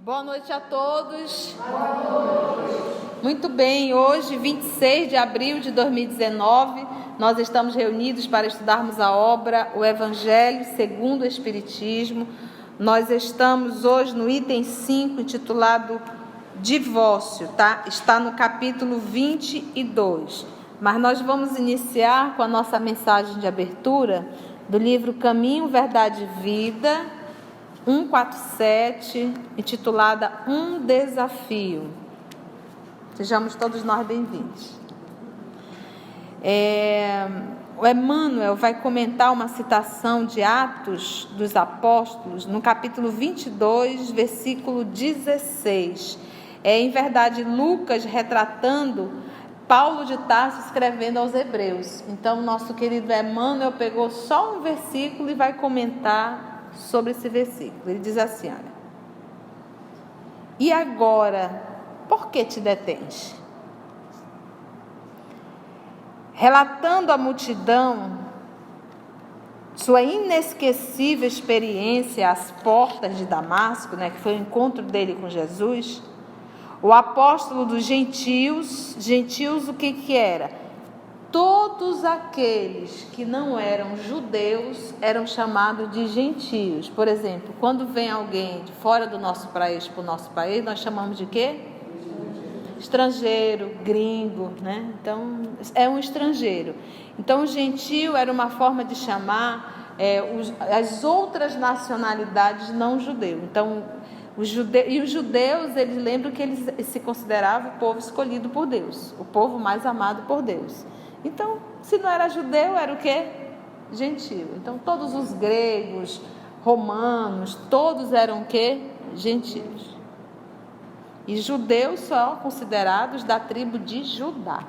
Boa noite a todos. Muito bem, hoje, 26 de abril de 2019, nós estamos reunidos para estudarmos a obra O Evangelho segundo o Espiritismo. Nós estamos hoje no item 5, intitulado Divórcio, tá? Está no capítulo 22. Mas nós vamos iniciar com a nossa mensagem de abertura do livro Caminho, Verdade e Vida, 147, intitulada Um Desafio. Sejamos todos nós bem-vindos. O Emmanuel vai comentar uma citação de Atos dos Apóstolos, no capítulo 22, versículo 16. Em verdade, Lucas retratando Paulo de Tarso escrevendo aos Hebreus. Então, nosso querido Emmanuel pegou só um versículo e vai comentar sobre esse versículo. Ele diz assim, olha: e agora, por que te detens? Relatando à multidão sua inesquecível experiência às portas de Damasco, que foi o encontro dele com Jesus, o apóstolo dos gentios o que era? Todos aqueles que não eram judeus eram chamados de gentios. Por exemplo, quando vem alguém de fora do nosso país para o nosso país, nós chamamos de quê? Estrangeiro, gringo, Então, é um estrangeiro. Então, o gentio era uma forma de chamar as outras nacionalidades não judeus. Então, os judeus, eles lembram que eles se consideravam o povo escolhido por Deus, o povo mais amado por Deus. Então, se não era judeu, era o quê? Gentio. Então, todos os gregos, romanos, todos eram o quê? Gentios. E judeus só considerados da tribo de Judá.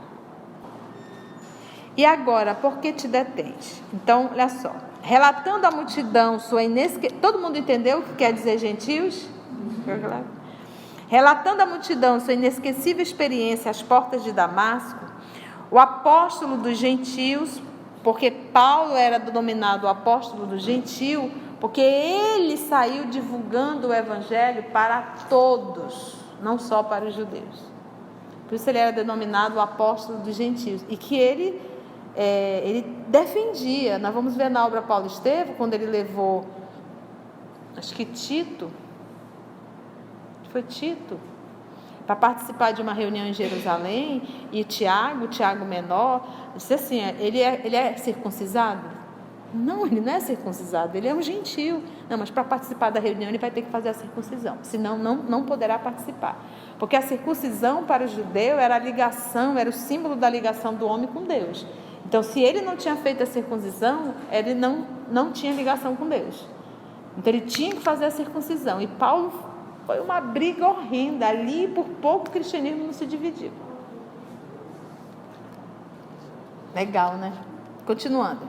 E agora, por que te detens? Então, olha só. Relatando à multidão sua inesquecível... Todo mundo entendeu o que quer dizer gentios? Relatando à multidão sua inesquecível experiência às portas de Damasco, o apóstolo dos gentios, porque Paulo era denominado o apóstolo do gentio, porque ele saiu divulgando o evangelho para todos, não só para os judeus. Por isso ele era denominado o apóstolo dos gentios. E que ele defendia. Nós vamos ver na obra Paulo Estevão, quando ele levou, acho que Tito, para participar de uma reunião em Jerusalém, e Tiago menor, disse assim: ele é circuncisado? Não, ele não é circuncisado, ele é um gentio. Não, mas para participar da reunião ele vai ter que fazer a circuncisão, senão não poderá participar. Porque a circuncisão para o judeu era a ligação, era o símbolo da ligação do homem com Deus. Então, se ele não tinha feito a circuncisão, ele não tinha ligação com Deus. Então, ele tinha que fazer a circuncisão. E Paulo, foi uma briga horrenda. Ali, por pouco, o cristianismo não se dividiu. Legal, né? Continuando.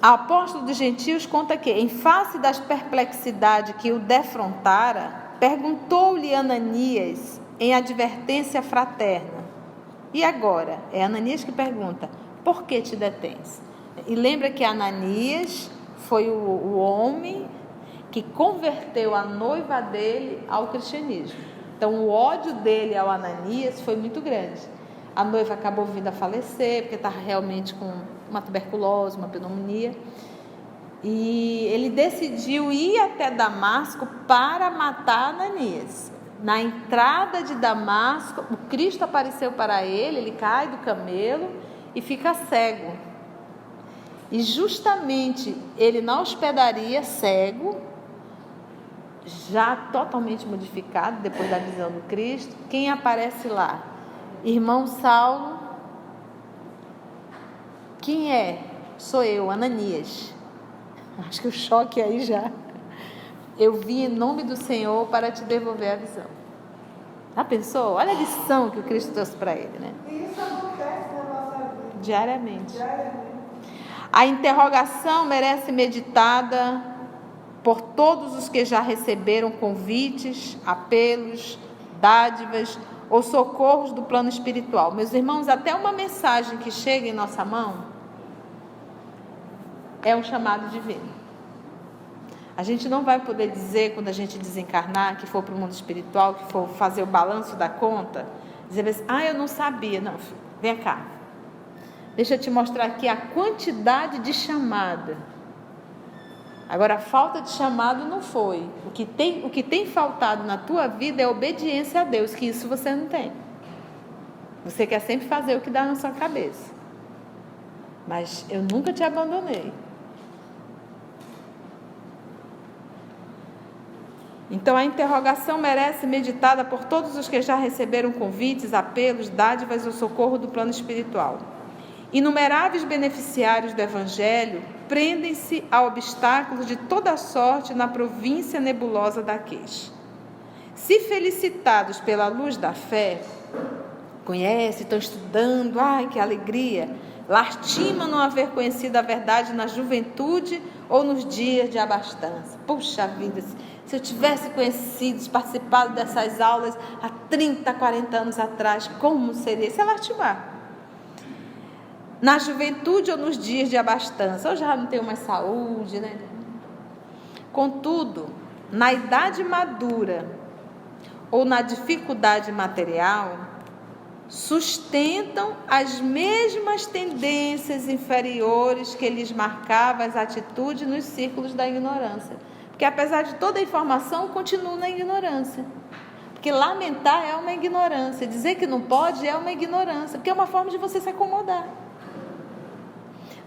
A apóstolo dos gentios conta que, em face das perplexidades que o defrontara, perguntou-lhe Ananias em advertência fraterna. E agora? É Ananias que pergunta: por que te detens? E lembra que Ananias foi o homem que converteu a noiva dele ao cristianismo. Então, o ódio dele ao Ananias foi muito grande. A noiva acabou vindo a falecer, porque estava realmente com uma tuberculose, uma pneumonia. E ele decidiu ir até Damasco para matar Ananias. Na entrada de Damasco, o Cristo apareceu para ele cai do camelo e fica cego. E justamente ele na hospedaria, cego, já totalmente modificado, depois da visão do Cristo, quem aparece lá? Irmão Saulo. Quem é? Sou eu, Ananias. Acho que o choque aí já. Eu vim em nome do Senhor para te devolver a visão. Já pensou? Olha a lição que o Cristo trouxe para ele, E isso acontece na nossa vida. Diariamente. A interrogação merece meditada por todos os que já receberam convites, apelos, dádivas ou socorros do plano espiritual. Meus irmãos, até uma mensagem que chega em nossa mão é um chamado divino. A gente não vai poder dizer, quando a gente desencarnar, que for para o mundo espiritual, que for fazer o balanço da conta, dizer assim, eu não sabia. Não, filho, vem cá. Deixa eu te mostrar aqui a quantidade de chamada. Agora, a falta de chamado não foi. O que tem faltado na tua vida é obediência a Deus, que isso você não tem. Você quer sempre fazer o que dá na sua cabeça. Mas eu nunca te abandonei. Então a interrogação merece meditada por todos os que já receberam convites, apelos, dádivas ou socorro do plano espiritual. Inumeráveis beneficiários do Evangelho prendem-se a obstáculos de toda sorte na província nebulosa da queixa. Se felicitados pela luz da fé, conhecem, estão estudando, que alegria, lastima não haver conhecido a verdade na juventude ou nos dias de abastança. Puxa vida, se eu tivesse conhecido, participado dessas aulas há 30, 40 anos atrás, como seria? Isso é lastimar. Na juventude ou nos dias de abastança, eu já não tenho mais saúde, né? Contudo, na idade madura ou na dificuldade material, sustentam as mesmas tendências inferiores que lhes marcavam as atitudes nos círculos da ignorância. Porque apesar de toda a informação, continuam na ignorância. Porque lamentar é uma ignorância, dizer que não pode é uma ignorância, porque é uma forma de você se acomodar.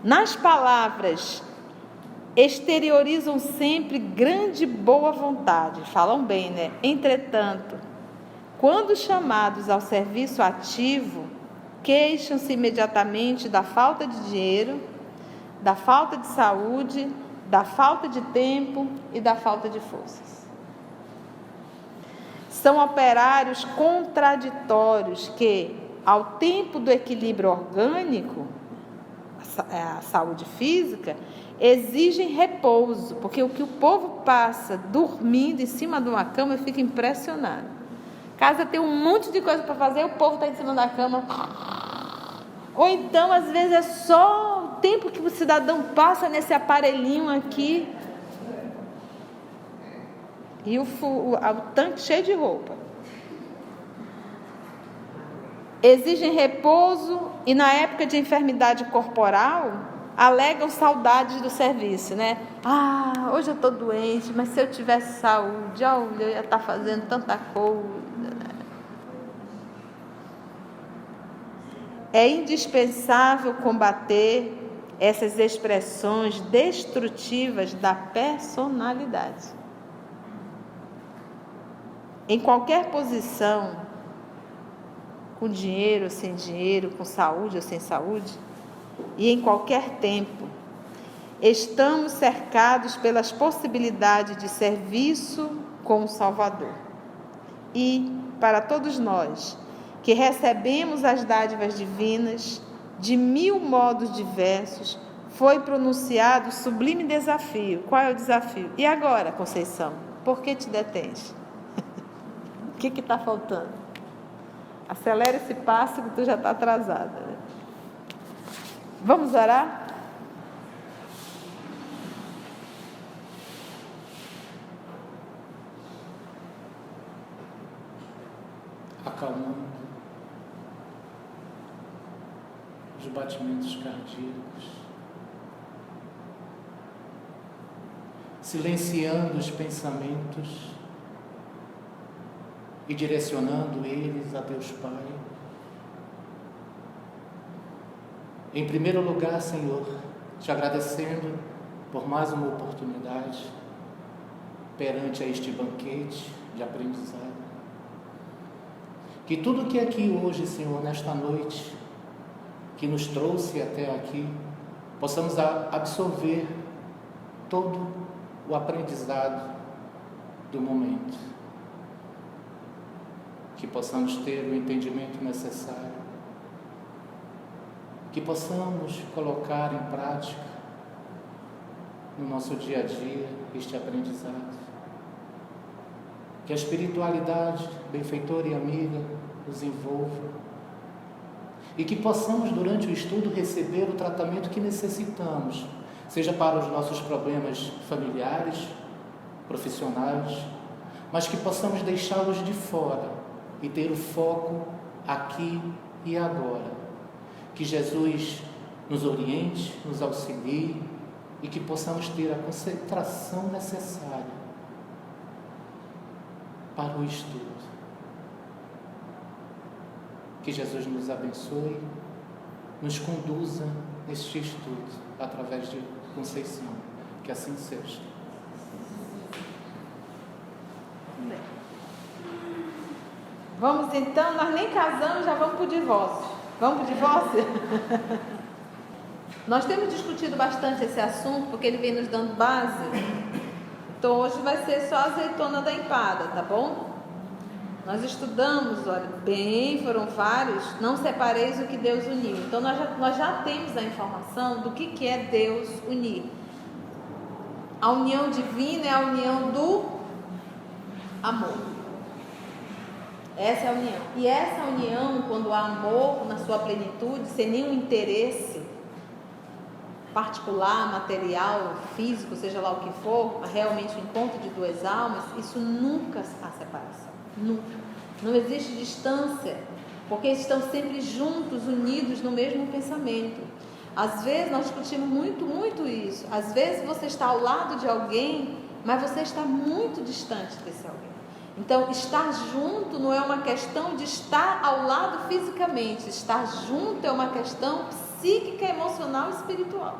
Nas palavras, exteriorizam sempre grande boa vontade, falam bem, né? Entretanto, quando chamados ao serviço ativo, queixam-se imediatamente da falta de dinheiro, da falta de saúde, da falta de tempo e da falta de forças. São operários contraditórios que, ao tempo do equilíbrio orgânico, a saúde física, exigem repouso, porque o que o povo passa dormindo em cima de uma cama, eu fico impressionado. Casa tem um monte de coisa para fazer, o povo está em cima da cama. Ou então, às vezes, é só o tempo que o cidadão passa nesse aparelhinho aqui e o tanque cheio de roupa. Exigem repouso e, na época de enfermidade corporal, alegam saudades do serviço, né? Hoje eu estou doente, mas se eu tivesse saúde, eu ia estar fazendo tanta coisa. É indispensável combater essas expressões destrutivas da personalidade. Em qualquer posição, com dinheiro ou sem dinheiro, com saúde ou sem saúde, e em qualquer tempo, estamos cercados pelas possibilidades de serviço com o Salvador. E, para todos nós, que recebemos as dádivas divinas, de 1000 modos diversos, foi pronunciado o sublime desafio. Qual é o desafio? E agora, Conceição? Por que te detens? O que está faltando? Acelera esse passo que tu já está atrasada. Né? Vamos orar? Acalmando os batimentos cardíacos, silenciando os pensamentos e direcionando eles a Deus Pai. Em primeiro lugar, Senhor, te agradecendo por mais uma oportunidade perante a este banquete de aprendizado. Que tudo que aqui hoje, Senhor, nesta noite, que nos trouxe até aqui, possamos absorver todo o aprendizado do momento. Que possamos ter o entendimento necessário, que possamos colocar em prática no nosso dia a dia este aprendizado. Que a espiritualidade, benfeitora e amiga, nos envolva e que possamos, durante o estudo, receber o tratamento que necessitamos, seja para os nossos problemas familiares, profissionais, mas que possamos deixá-los de fora e ter o foco aqui e agora. Que Jesus nos oriente, nos auxilie e que possamos ter a concentração necessária para o estudo. Que Jesus nos abençoe, nos conduza neste estudo através de Conceição. Que assim seja. Vamos então, nós nem casamos, já vamos para o divórcio. Vamos para o divórcio? Nós temos discutido bastante esse assunto, porque ele vem nos dando base. Então hoje vai ser só a azeitona da empada, tá bom? Nós estudamos, olha, bem, foram vários, não separeis o que Deus uniu. Então nós já temos a informação do que é Deus unir. A união divina é a união do amor. Essa é a união. E essa união, quando há amor na sua plenitude, sem nenhum interesse particular, material, físico, seja lá o que for, realmente o encontro de duas almas, isso nunca há separação. Nunca. Não existe distância, porque estão sempre juntos, unidos no mesmo pensamento. Às vezes nós discutimos muito isso. Às vezes você está ao lado de alguém, mas você está muito distante desse alguém. Então, estar junto não é uma questão de estar ao lado fisicamente. Estar junto é uma questão psíquica, emocional e espiritual.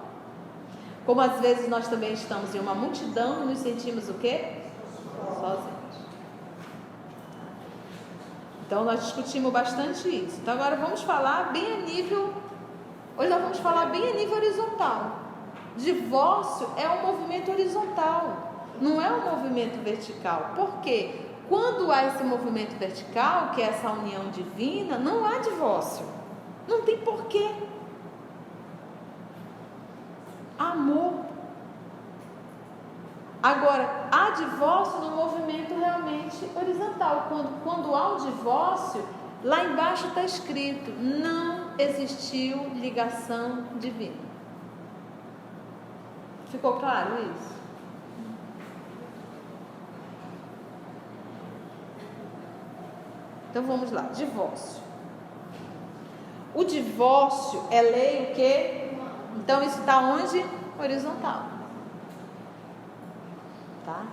Como às vezes nós também estamos em uma multidão e nos sentimos o quê? Sozinhos. Então, nós discutimos bastante isso. Então, agora vamos falar bem a nível... Hoje nós vamos falar bem a nível horizontal. Divórcio é um movimento horizontal, não é um movimento vertical. Por quê? Quando há esse movimento vertical, que é essa união divina, não há divórcio. Não tem porquê. Amor. Agora, há divórcio no movimento realmente horizontal. Quando há o divórcio, lá embaixo está escrito: não existiu ligação divina. Ficou claro isso? Então vamos lá, divórcio. O divórcio é lei o quê? Então isso está onde? Horizontal. Tá?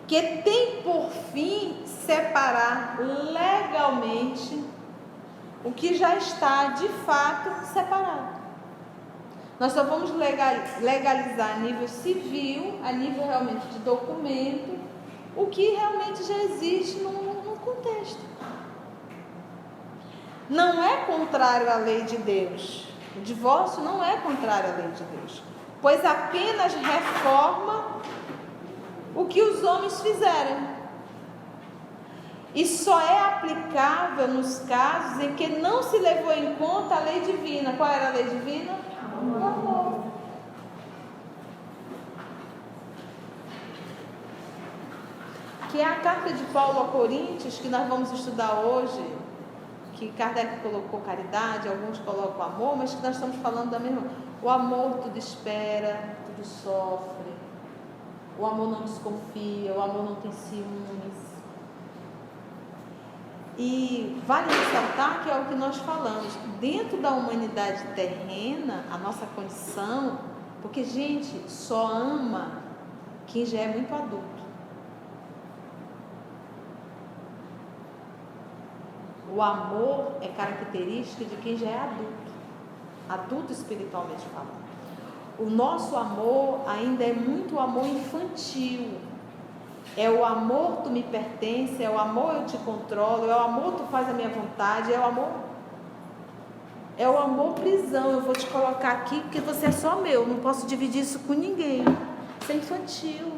Que tem por fim separar legalmente o que já está de fato separado. Nós só vamos legalizar a nível civil, a nível realmente de documento, o que realmente já existe no contexto. Não é contrário à lei de Deus. O divórcio não é contrário à lei de Deus, pois apenas reforma o que os homens fizeram. E só é aplicável nos casos em que não se levou em conta a lei divina. Qual era a lei divina? O amor. Que é a carta de Paulo a Coríntios, que nós vamos estudar hoje, que Kardec colocou caridade, alguns colocam amor, mas que nós estamos falando da mesma. O amor tudo espera, tudo sofre. O amor não desconfia, o amor não tem ciúmes. E vale ressaltar que é o que nós falamos, dentro da humanidade terrena, a nossa condição, porque, gente, só ama quem já é muito adulto. O amor é característica de quem já é adulto espiritualmente falando. O nosso amor ainda é muito amor infantil. É o amor tu me pertence, é o amor eu te controlo, é o amor tu faz a minha vontade, é o amor prisão. Eu vou te colocar aqui porque você é só meu, não posso dividir isso com ninguém. Isso é infantil.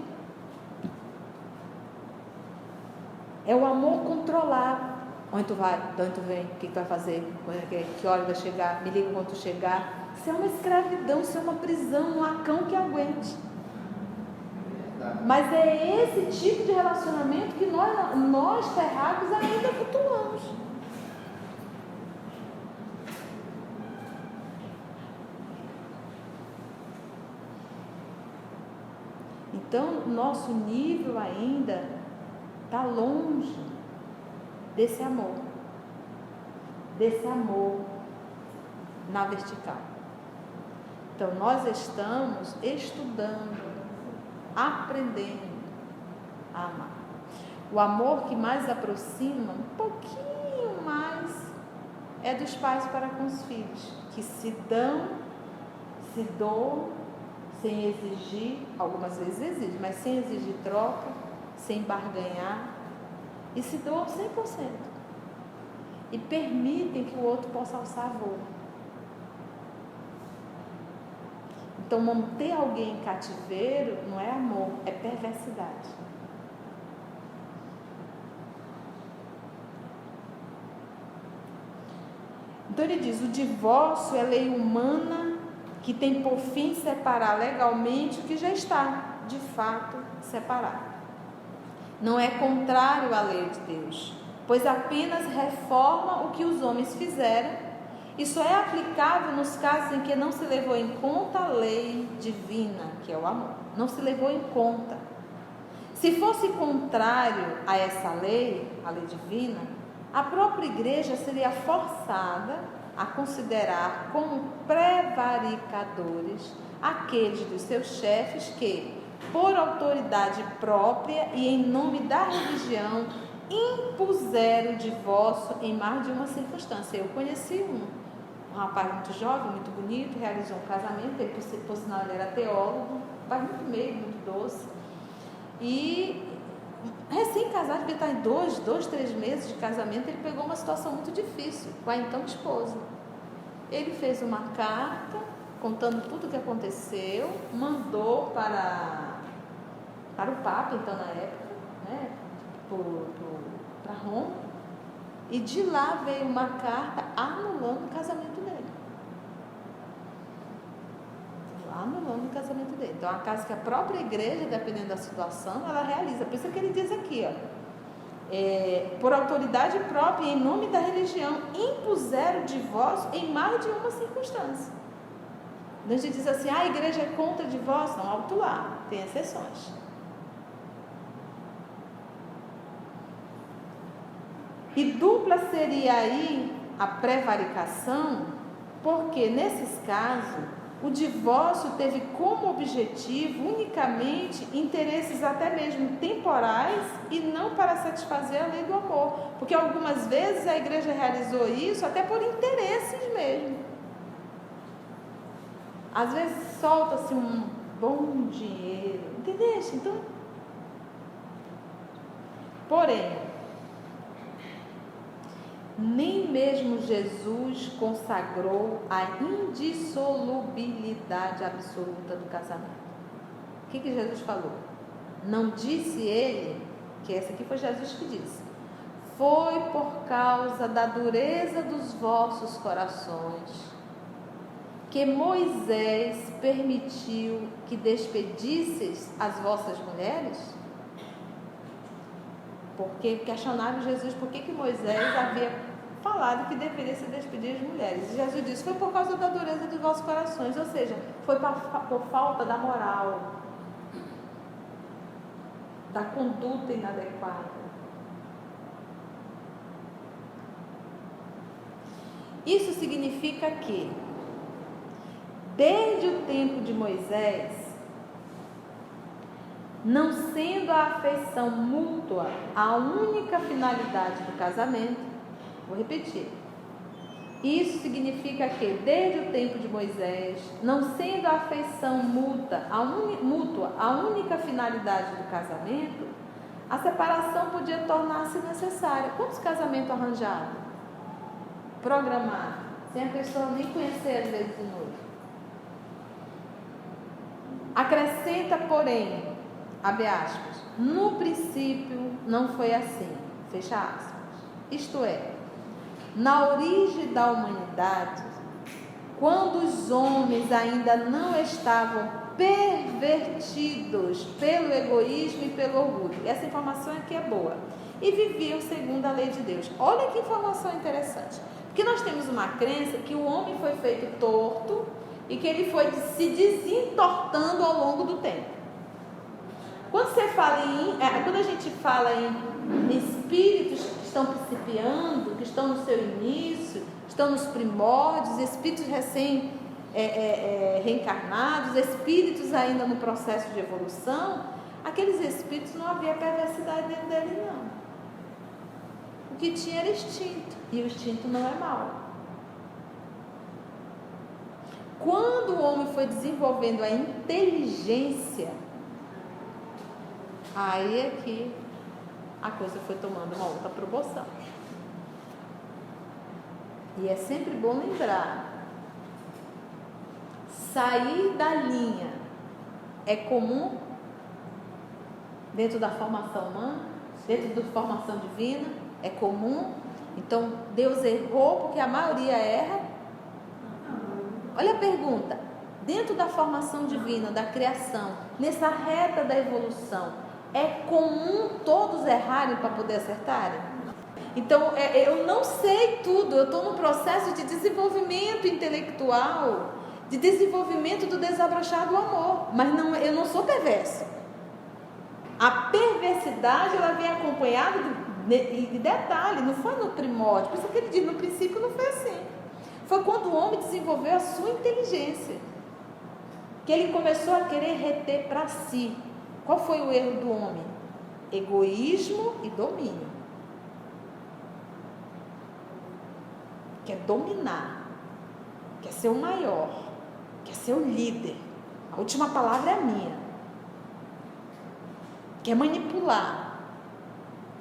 É o amor controlado. Onde tu vai? De onde tu vem? O que tu vai fazer? Que hora vai chegar? Me liga quando tu chegar. Isso é uma escravidão, isso é uma prisão, não há cão que aguente. Mas é esse tipo de relacionamento que nós terráqueos ainda cultuamos. Então, nosso nível ainda está longe desse amor na vertical. Então, nós estamos estudando, aprendendo a amar. O amor que mais aproxima, um pouquinho mais, é dos pais para com os filhos, que se doam, sem exigir, algumas vezes exigem, mas sem exigir troca, sem barganhar, e se doam 100%. E permitem que o outro possa alçar voo. Então, manter alguém em cativeiro não é amor, é perversidade. Então ele diz, o divórcio é lei humana que tem por fim separar legalmente o que já está, de fato, separado. Não é contrário à lei de Deus, pois apenas reforma o que os homens fizeram e só é aplicável nos casos em que não se levou em conta a lei divina, que é o amor. Não se levou em conta. Se fosse contrário a essa lei, a lei divina, a própria igreja seria forçada a considerar como prevaricadores aqueles dos seus chefes que, por autoridade própria e em nome da religião, impuseram o divórcio em mais de uma circunstância. Eu conheci um rapaz muito jovem, muito bonito, realizou um casamento, ele, por sinal, ele era teólogo, um rapaz muito meio, muito doce, e recém-casado, devia estar em 3 meses de casamento, ele pegou uma situação muito difícil com a então esposa. Ele fez uma carta contando tudo o que aconteceu, mandou para o Papa, então, na época, né, para Roma, e de lá veio uma carta anulando o casamento dele. Então, a casa que a própria igreja, dependendo da situação, ela realiza. Por isso que ele diz aqui, por autoridade própria e em nome da religião, impuseram o divórcio em mais de uma circunstância. A gente diz assim, a igreja é contra o divórcio? Não, alto lá, tem exceções. E dupla seria aí a prevaricação, porque nesses casos o divórcio teve como objetivo unicamente interesses até mesmo temporais e não para satisfazer a lei do amor, porque algumas vezes a igreja realizou isso até por interesses mesmo. Às vezes solta-se um bom dinheiro, entendeu? Então, porém, nem mesmo Jesus consagrou a indissolubilidade absoluta do casamento. O que Jesus falou? Não disse ele, que esse aqui foi Jesus que disse, foi por causa da dureza dos vossos corações que Moisés permitiu que despedisseis as vossas mulheres? Porque questionaram Jesus por que Moisés havia falado que deveria se despedir as mulheres. E Jesus disse, foi por causa da dureza dos vossos corações, ou seja, foi por falta da moral, da conduta inadequada. Isso significa que, desde o tempo de Moisés, não sendo a afeição mútua a única finalidade do casamento, vou repetir, isso significa que desde o tempo de Moisés, não sendo a afeição mútua a única finalidade do casamento, a separação podia tornar-se necessária. Quantos casamentos arranjados? Programados, sem a pessoa nem conhecer às vezes o noivo. Acrescenta, porém, abre aspas, no princípio não foi assim, fecha aspas. Isto é, na origem da humanidade, quando os homens ainda não estavam pervertidos pelo egoísmo e pelo orgulho, essa informação aqui é boa, e viviam segundo a lei de Deus. Olha que informação interessante, porque nós temos uma crença que o homem foi feito torto e que ele foi se desentortando ao longo do tempo. quando a gente fala em espíritos que estão principiando, que estão no seu início, estão nos primórdios, espíritos reencarnados, espíritos ainda no processo de evolução, aqueles espíritos não havia perversidade dentro dele, não. O que tinha era instinto, e o instinto não é mau. Quando o homem foi desenvolvendo a inteligência, aí é que a coisa foi tomando uma outra proporção. E é sempre bom lembrar, sair da linha é comum dentro da formação humana, dentro da formação divina, é comum. Então Deus errou porque a maioria erra. Olha a pergunta, dentro da formação divina, da criação, nessa reta da evolução, é comum todos errarem para poder acertarem? Então, eu não sei tudo, eu estou num processo de desenvolvimento intelectual, de desenvolvimento do desabrochar do amor, mas eu não sou perverso. A perversidade, ela vem acompanhada de detalhe, não foi no primórdio, por isso que ele diz, no princípio não foi assim. Foi quando o homem desenvolveu a sua inteligência, que ele começou a querer reter para si. Qual foi o erro do homem? Egoísmo e domínio. Quer dominar, quer ser o maior, quer ser o líder. A última palavra é minha. Quer manipular.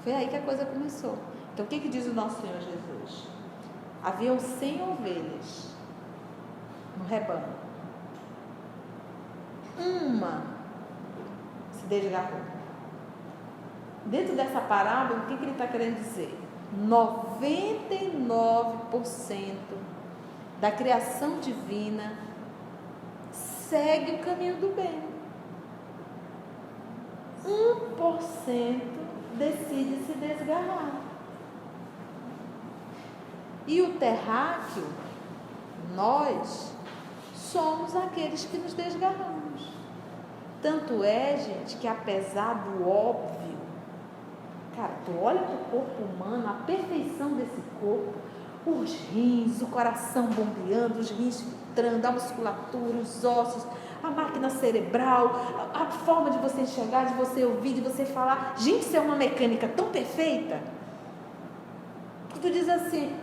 Foi aí que a coisa começou. Então o que diz o nosso Senhor Jesus? Haviam 100 ovelhas no rebanho. Uma se desgarrou. Dentro dessa parábola, o que ele está querendo dizer? 99% da criação divina segue o caminho do bem. 1% decide se desgarrar. E o terráqueo, nós somos aqueles que nos desgarramos. Tanto é, gente, que apesar do óbvio, cara, tu olha para o corpo humano, a perfeição desse corpo, os rins, o coração bombeando, os rins filtrando, a musculatura, os ossos, a máquina cerebral, a forma de você enxergar, de você ouvir, de você falar. Gente, isso é uma mecânica tão perfeita que tu diz assim,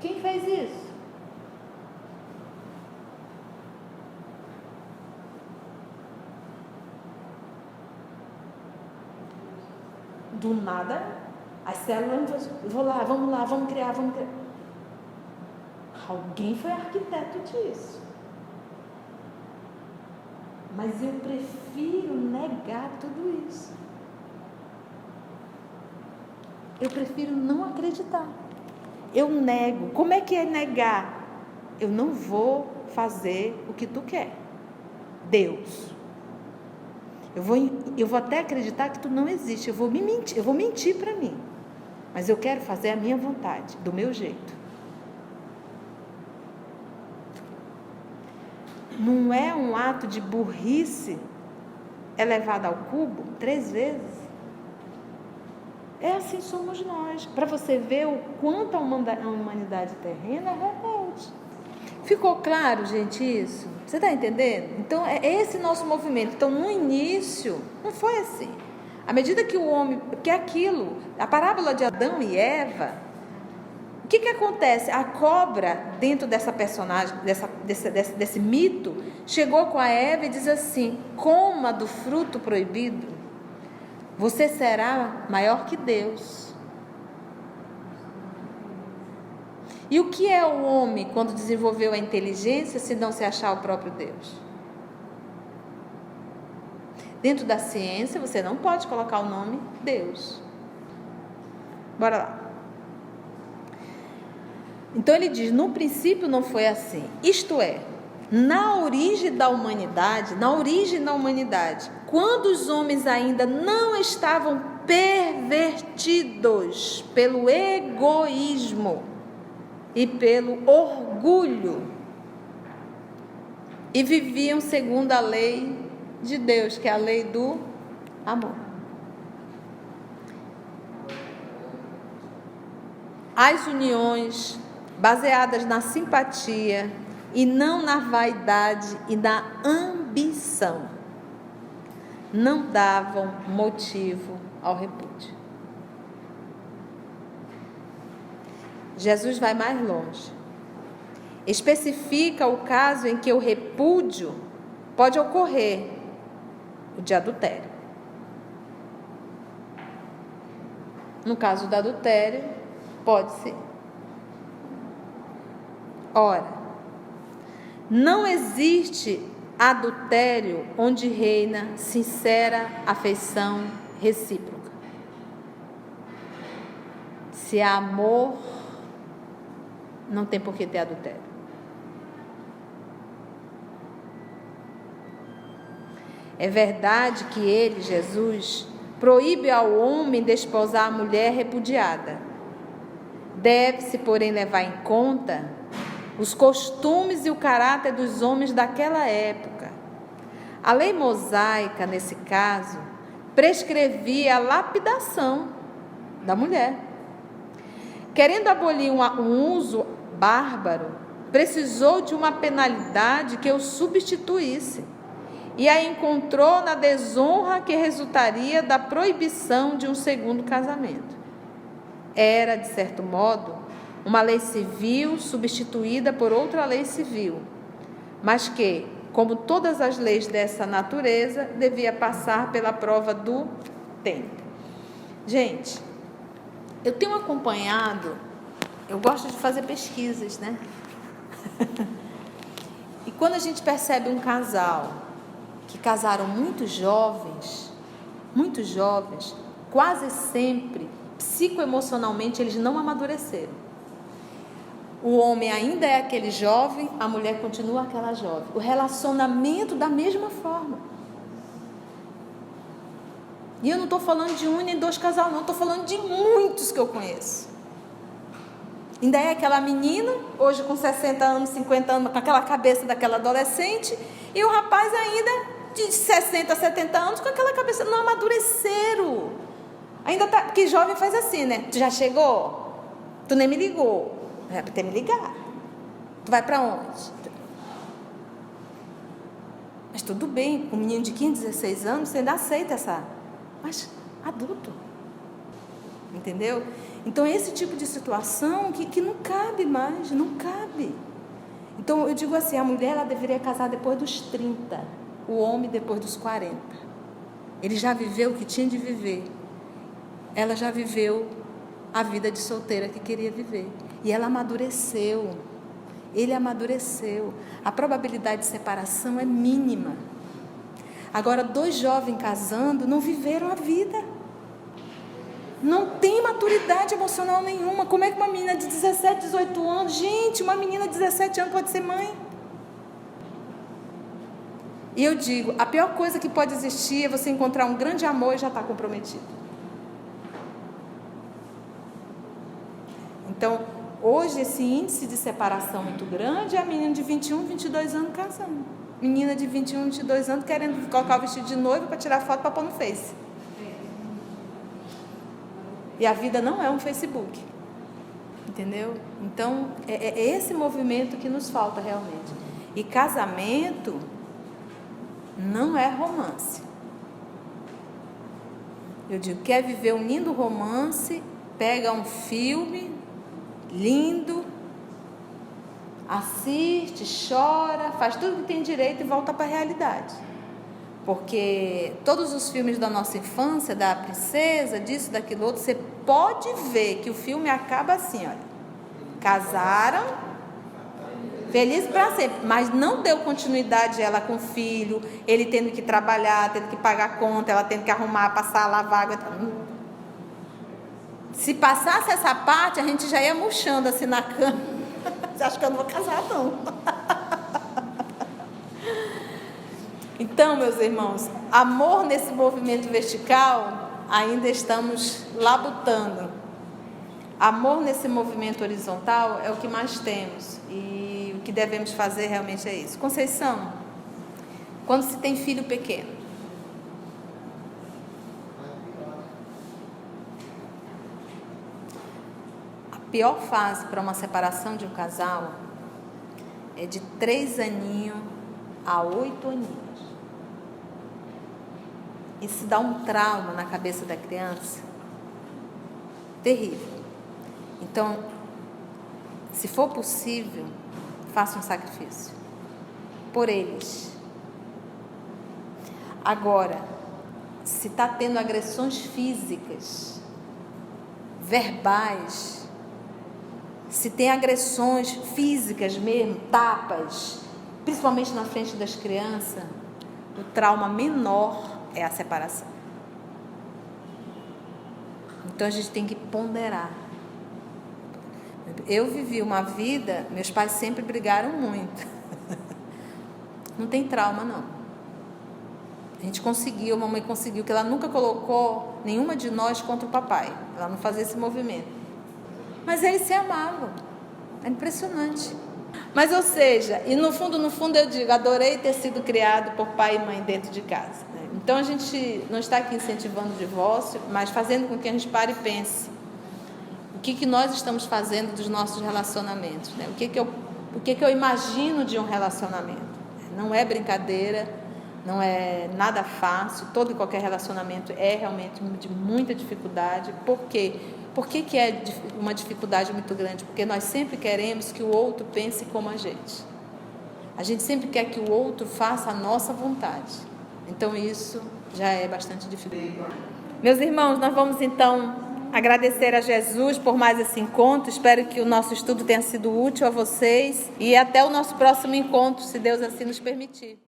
quem fez isso? Do nada, as células, vamos lá, vamos criar. Alguém foi arquiteto disso. Mas eu prefiro negar tudo isso. Eu prefiro não acreditar. Eu nego. Como é que é negar? Eu não vou fazer o que tu quer. Deus. Eu vou até acreditar que tu não existe. Eu vou mentir para mim. Mas eu quero fazer a minha vontade, do meu jeito. Não é um ato de burrice elevado ao cubo 3 vezes? É assim somos nós. Para você ver o quanto a humanidade terrena é rebelde. Ficou claro, gente, isso? Você está entendendo? Então, é esse nosso movimento. Então, no início, não foi assim. À medida que o homem... Porque aquilo, a parábola de Adão e Eva, o que acontece? A cobra, dentro dessa personagem, desse mito, chegou com a Eva e diz assim, coma do fruto proibido, você será maior que Deus. E o que é o homem quando desenvolveu a inteligência, se não se achar o próprio Deus? Dentro da ciência, você não pode colocar o nome Deus. Bora lá. Então ele diz, no princípio não foi assim. Isto é, na origem da humanidade, quando os homens ainda não estavam pervertidos pelo egoísmo e pelo orgulho, e viviam segundo a lei de Deus, que é a lei do amor. as uniões baseadas na simpatia e não na vaidade e na ambição não davam motivo ao repúdio. Jesus vai mais longe. Especifica o caso em que o repúdio pode ocorrer, o de adultério. No caso do adultério, pode ser. Ora, não existe adultério onde reina sincera afeição recíproca. Se há amor, não tem por que ter adultério. É verdade que ele, Jesus, proíbe ao homem desposar a mulher repudiada. Deve-se, porém, levar em conta os costumes e o caráter dos homens daquela época. A lei mosaica, nesse caso, prescrevia a lapidação da mulher. Querendo abolir um uso bárbaro, precisou de uma penalidade que o substituísse, e a encontrou na desonra que resultaria da proibição de um segundo casamento. Era, de certo modo, uma lei civil substituída por outra lei civil, mas que, como todas as leis dessa natureza, devia passar pela prova do tempo. Gente, eu tenho acompanhado, eu gosto de fazer pesquisas, né? E quando a gente percebe um casal que casaram muito jovens, quase sempre, psicoemocionalmente, eles não amadureceram. O homem ainda é aquele jovem, a mulher continua aquela jovem. O relacionamento da mesma forma. E eu não estou falando de um nem dois casais, não. Estou falando de muitos que eu conheço. Ainda é aquela menina, hoje com 60 anos, 50 anos, com aquela cabeça daquela adolescente. E o rapaz ainda de 60, 70 anos, com aquela cabeça, não amadureceram. Ainda tá, porque jovem faz assim, né? Tu já chegou? Tu nem me ligou. É para ter me ligar. Tu vai para onde? Mas tudo bem, um menino de 15, 16 anos, você ainda aceita essa. Mas adulto. Entendeu? Então, esse tipo de situação que não cabe mais, não cabe. Então, eu digo assim, a mulher ela deveria casar depois dos 30, o homem depois dos 40. Ele já viveu o que tinha de viver. Ela já viveu a vida de solteira que queria viver. E ela amadureceu. Ele amadureceu. A probabilidade de separação é mínima. Agora, dois jovens casando não viveram a vida. Não tem maturidade emocional nenhuma. Como é que uma menina de 17, 18 anos... Gente, uma menina de 17 anos pode ser mãe. E eu digo, a pior coisa que pode existir é você encontrar um grande amor e já estar comprometido. Então, hoje esse índice de separação muito grande é a menina de 21, 22 anos casando. Menina de 21, 22 anos querendo colocar o vestido de noiva para tirar foto para pôr no Face. E a vida não é um Facebook. Entendeu? Então, é esse movimento que nos falta realmente. E casamento não é romance. Eu digo, quer viver um lindo romance, pega um filme lindo, assiste, chora, faz tudo que tem direito e volta para a realidade. Porque todos os filmes da nossa infância, da princesa, disso, daquilo outro, você pode ver que o filme acaba assim, olha, casaram, felizes para sempre, mas não deu continuidade ela com o filho, ele tendo que trabalhar, tendo que pagar a conta, ela tendo que arrumar, passar, lavar, aguentar. Se passasse essa parte, a gente já ia murchando assim na cama. Você acha que eu não vou casar, não? Então, meus irmãos, amor nesse movimento vertical, ainda estamos labutando. Amor nesse movimento horizontal é o que mais temos. E o que devemos fazer realmente é isso. Conceição, quando se tem filho pequeno, a pior fase para uma separação de um casal é de 3 aninhos a 8 aninhos. Isso dá um trauma na cabeça da criança terrível. Então, se for possível, faça um sacrifício por eles. Agora, se está tendo agressões físicas, verbais, se tem agressões físicas mesmo, tapas, principalmente na frente das crianças, o trauma menor é a separação. Então a gente tem que ponderar. Eu vivi uma vida, meus pais sempre brigaram muito. Não tem trauma, não. A gente conseguiu, a mamãe conseguiu, que ela nunca colocou nenhuma de nós contra o papai. Ela não fazia esse movimento. Mas eles se amavam. É impressionante. Mas, ou seja, e no fundo eu digo, adorei ter sido criado por pai e mãe dentro de casa. Né? Então a gente não está aqui incentivando o divórcio, mas fazendo com que a gente pare e pense. O que nós estamos fazendo dos nossos relacionamentos? Né? O que eu imagino de um relacionamento? Não é brincadeira, não é nada fácil, todo e qualquer relacionamento é realmente de muita dificuldade. Por quê? Por que é uma dificuldade muito grande? Porque nós sempre queremos que o outro pense como a gente. A gente sempre quer que o outro faça a nossa vontade. Então isso já é bastante difícil. Meus irmãos, nós vamos então agradecer a Jesus por mais esse encontro. Espero que o nosso estudo tenha sido útil a vocês. E até o nosso próximo encontro, se Deus assim nos permitir.